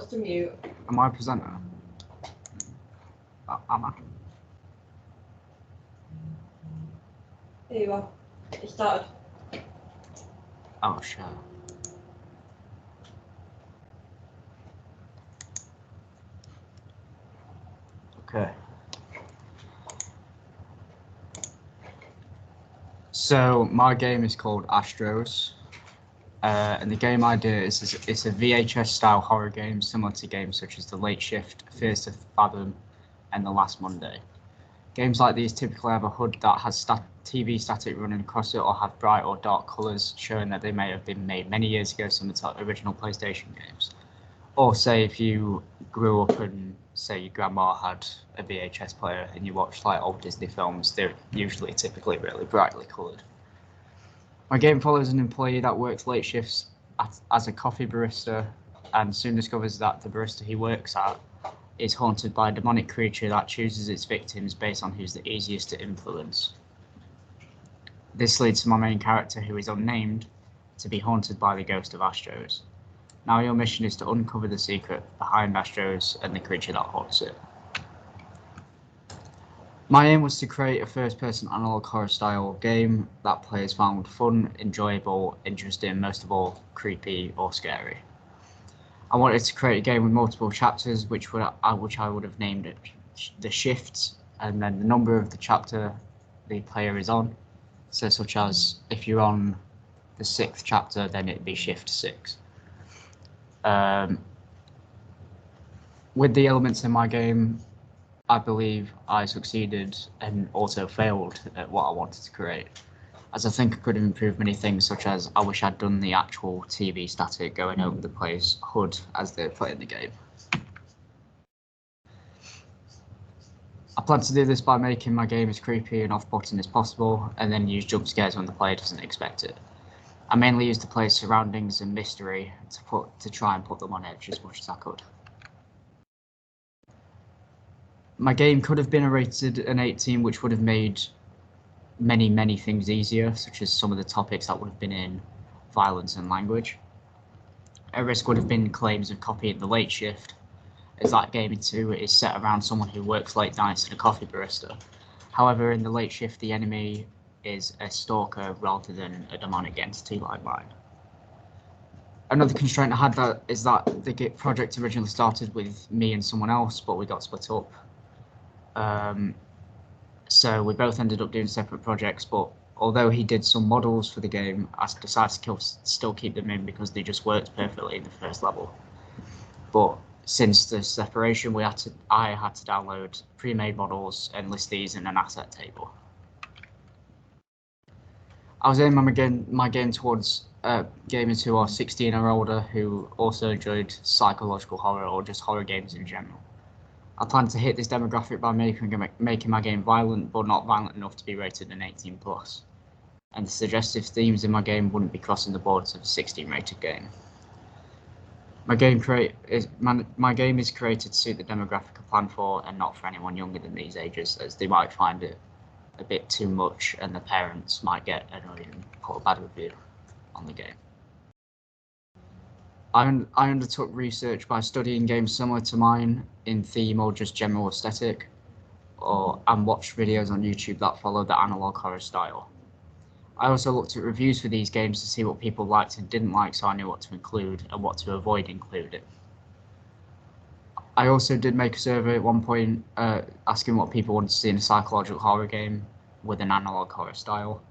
Just a mute. Am I a presenter? Am I? There you are. It started. Oh, sure. Okay. So my game is called Astros, and the game idea is it's a VHS style horror game similar to games such as The Late Shift, Fears to Fathom, and The Last Monday. Games like these typically have a HUD that has TV static running across it or have bright or dark colours showing that they may have been made many years ago, similar to original PlayStation games. Or say if you grew up and say your grandma had a VHS player and you watched like old Disney films, they're usually typically really brightly coloured. My game follows an employee that works late shifts as a coffee barista and soon discovers that the barista he works at is haunted by a demonic creature that chooses its victims based on who's the easiest to influence. This leads to my main character, who is unnamed, to be haunted by the ghost of Astros. Now your mission is to uncover the secret behind Astros and the creature that haunts it. My aim was to create a first-person analog horror-style game that players found fun, enjoyable, interesting, most of all, creepy or scary. I wanted to create a game with multiple chapters, which I would have named it the shifts, and then the number of the chapter the player is on. So, such as if you're on the 6th chapter, then it'd be shift 6. With the elements in my game, I believe I succeeded and also failed at what I wanted to create, as I think I could have improved many things, such as I wish I'd done the actual TV static going over the player's HUD as they're playing the game. I plan to do this by making my game as creepy and off-putting as possible, and then use jump scares when the player doesn't expect it. I mainly used the player's surroundings and mystery to try and put them on edge as much as I could. My game could have been rated an 18, which would have made many things easier, such as some of the topics that would have been in violence and language. A risk would have been claims of copying The Late Shift, as that game too is set around someone who works late nights at a coffee barista. However, in The Late Shift, the enemy is a stalker rather than a demonic entity like mine. Another constraint I had is that the project originally started with me and someone else, but we got split up. So we both ended up doing separate projects, but although he did some models for the game, I decided to still keep them in because they just worked perfectly in the first level. But since the separation, I had to download pre-made models and list these in an asset table. I was aiming my game towards gamers who are 16 or older who also enjoyed psychological horror or just horror games in general. I plan to hit this demographic by making my game violent, but not violent enough to be rated an 18+. And the suggestive themes in my game wouldn't be crossing the borders of a 16 rated game. My game is created to suit the demographic I plan for, and not for anyone younger than these ages, as they might find it a bit too much and the parents might get annoyed and put a bad review on the game. I undertook research by studying games similar to mine in theme or just general aesthetic, and watched videos on YouTube that follow the analog horror style. I also looked at reviews for these games to see what people liked and didn't like, so I knew what to include and what to avoid including. I also did make a survey at one point asking what people wanted to see in a psychological horror game with an analog horror style.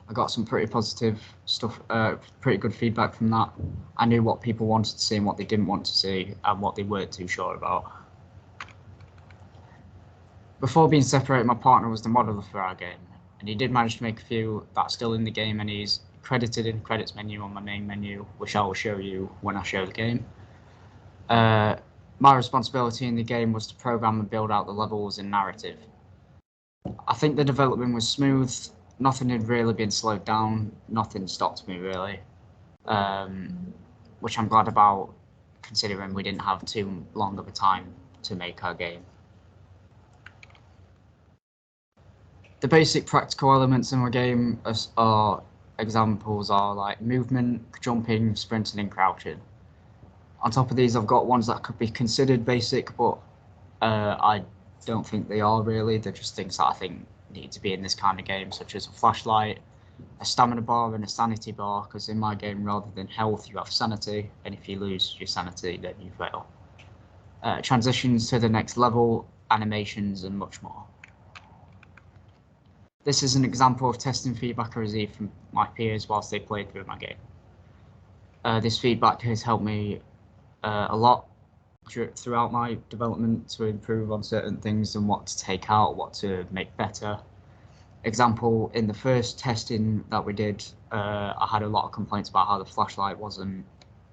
I got some pretty positive stuff, pretty good feedback from that. I knew what people wanted to see and what they didn't want to see and what they weren't too sure about. Before being separated, my partner was the modeler for our game, and he did manage to make a few that's still in the game, and he's credited in the credits menu on my main menu, which I will show you when I show the game. My responsibility in the game was to program and build out the levels and narrative. I think the development was smooth. Nothing had really been slowed down. Nothing stopped me really, which I'm glad about, considering we didn't have too long of a time to make our game. The basic practical elements in my game examples are like movement, jumping, sprinting, and crouching. On top of these, I've got ones that could be considered basic, but I don't think they are really. They're just things that I think need to be in this kind of game, such as a flashlight, a stamina bar, and a sanity bar, because in my game, rather than health, you have sanity, and if you lose your sanity, then you fail. Transitions to the next level, animations, and much more. This is an example of testing feedback I received from my peers whilst they played through my game. This feedback has helped me a lot throughout my development to improve on certain things and what to take out, what to make better. Example, in the first testing that we did, I had a lot of complaints about how the flashlight wasn't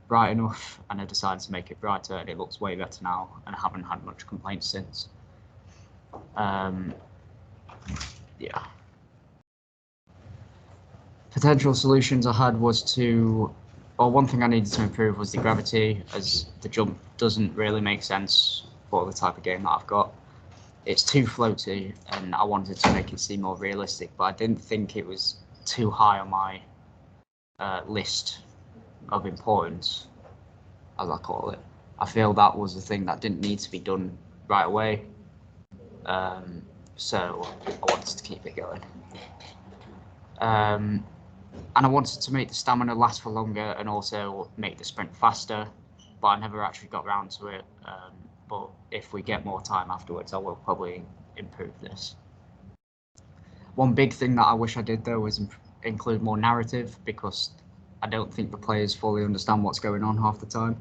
bright enough, and I decided to make it brighter, and it looks way better now, and I haven't had much complaints since. Yeah. Potential solutions I had was one thing I needed to improve was the gravity, as the jump doesn't really make sense for the type of game that I've got. It's too floaty, and I wanted to make it seem more realistic, but I didn't think it was too high on my list of importance, as I call it. I feel that was the thing that didn't need to be done right away, so I wanted to keep it going. And I wanted to make the stamina last for longer and also make the sprint faster, but I never actually got around to it. But if we get more time afterwards, I will probably improve this. One big thing that I wish I did, though, was include more narrative, because I don't think the players fully understand what's going on half the time.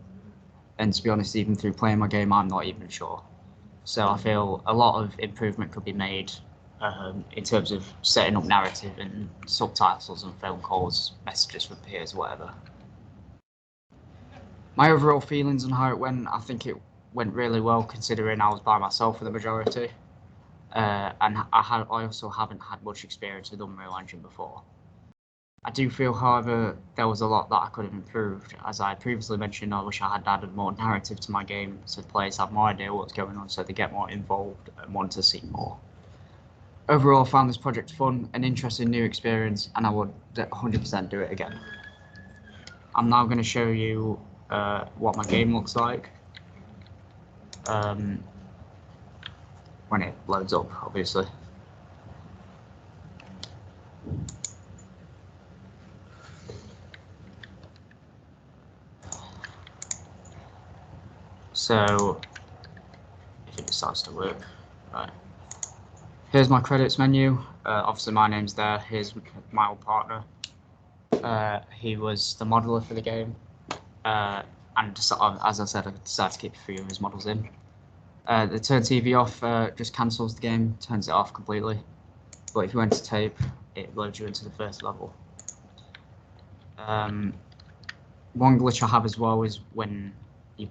And to be honest, even through playing my game, I'm not even sure. So I feel a lot of improvement could be made in terms of setting up narrative and subtitles and phone calls, messages from peers, whatever. My overall feelings on how it went, I think it went really well, considering I was by myself for the majority. And I also haven't had much experience with Unreal Engine before. I do feel, however, there was a lot that I could have improved. As I previously mentioned, I wish I had added more narrative to my game so the players have more idea what's going on, so they get more involved and want to see more. Overall, I found this project fun, an interesting new experience, and I would 100% do it again. I'm now going to show you what my game looks like when it loads up, obviously. So, if it decides to work, right. Here's my credits menu. Obviously, my name's there. Here's my old partner. He was the modeler for the game, and as I said, I decided to keep a few of his models in. The turn TV off just cancels the game, turns it off completely. But if you enter tape, it loads you into the first level. One glitch I have as well is when you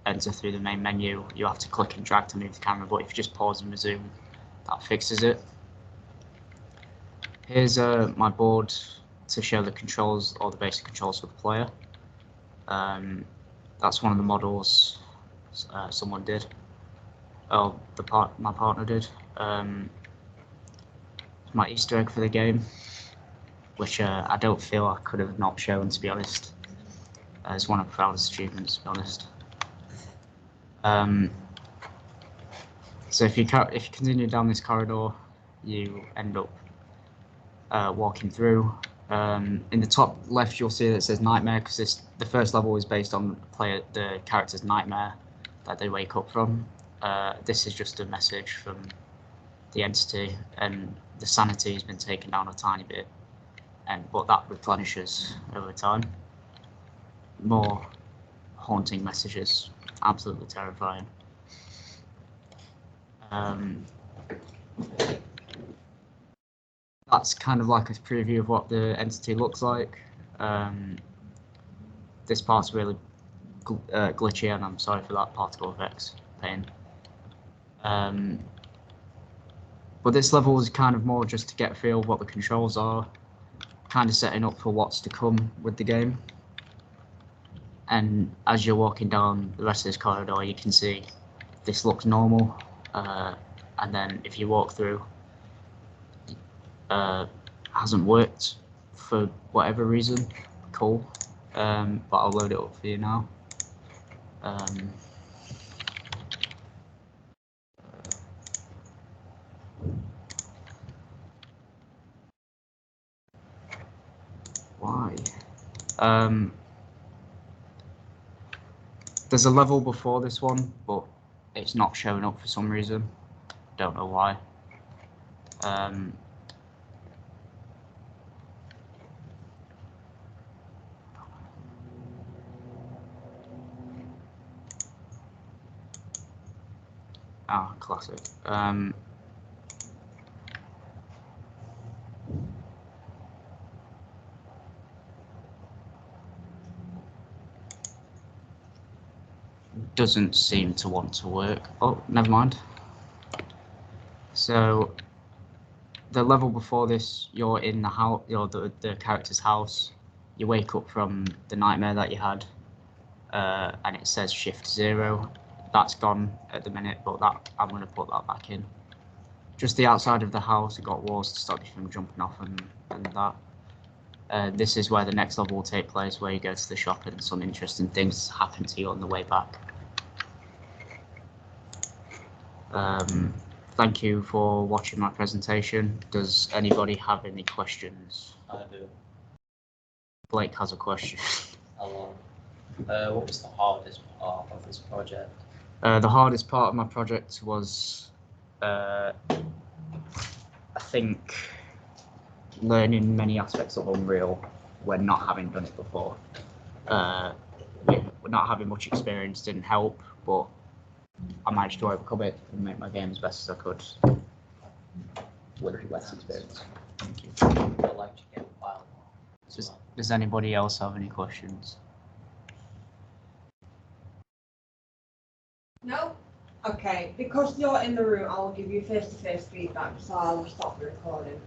enter through the main menu, you have to click and drag to move the camera, but if you just pause and resume, that fixes it. Here's my board to show the controls, or the basic controls for the player. That's one of the models someone did. Oh, my partner did. My Easter egg for the game, which I don't feel I could have not shown, to be honest. It's one of the proudest achievements, to be honest. So if you continue down this corridor, you end up walking through. In the top left, you'll see that it says Nightmare, because the first level is based on the character's nightmare that they wake up from. This is just a message from the entity, and the sanity has been taken down a tiny bit, but that replenishes over time. More haunting messages, absolutely terrifying. That's kind of like a preview of what the entity looks like. This part's really glitchy, and I'm sorry for that particle effects pain. But this level is kind of more just to get a feel of what the controls are, kind of setting up for what's to come with the game. And as you're walking down the rest of this corridor, you can see this looks normal, and then if you walk through, hasn't worked for whatever reason. Cool, but I'll load it up for you now. Why? There's a level before this one, but it's not showing up for some reason. Don't know why. Classic. Doesn't seem to want to work. Oh, never mind. So the level before this, you're in the house, you're the character's house. You wake up from the nightmare that you had, and it says shift 0. That's gone at the minute, but that I'm going to put that back in. Just the outside of the house, it got walls to stop you from jumping off and that. This is where the next level will take place, where you go to the shop and some interesting things happen to you on the way back. Thank you for watching my presentation. Does anybody have any questions? I do. Blake has a question. Hello. What was the hardest part of this project? The hardest part of my project was, I think, learning many aspects of Unreal when not having done it before. Not having much experience didn't help, but I managed to overcome it and make my game as best as I could with less experience. Thank you. I'd like to get a file. Does anybody else have any questions? No? Okay, because you're in the room, I will give you face-to-face feedback, so I'll stop the recording.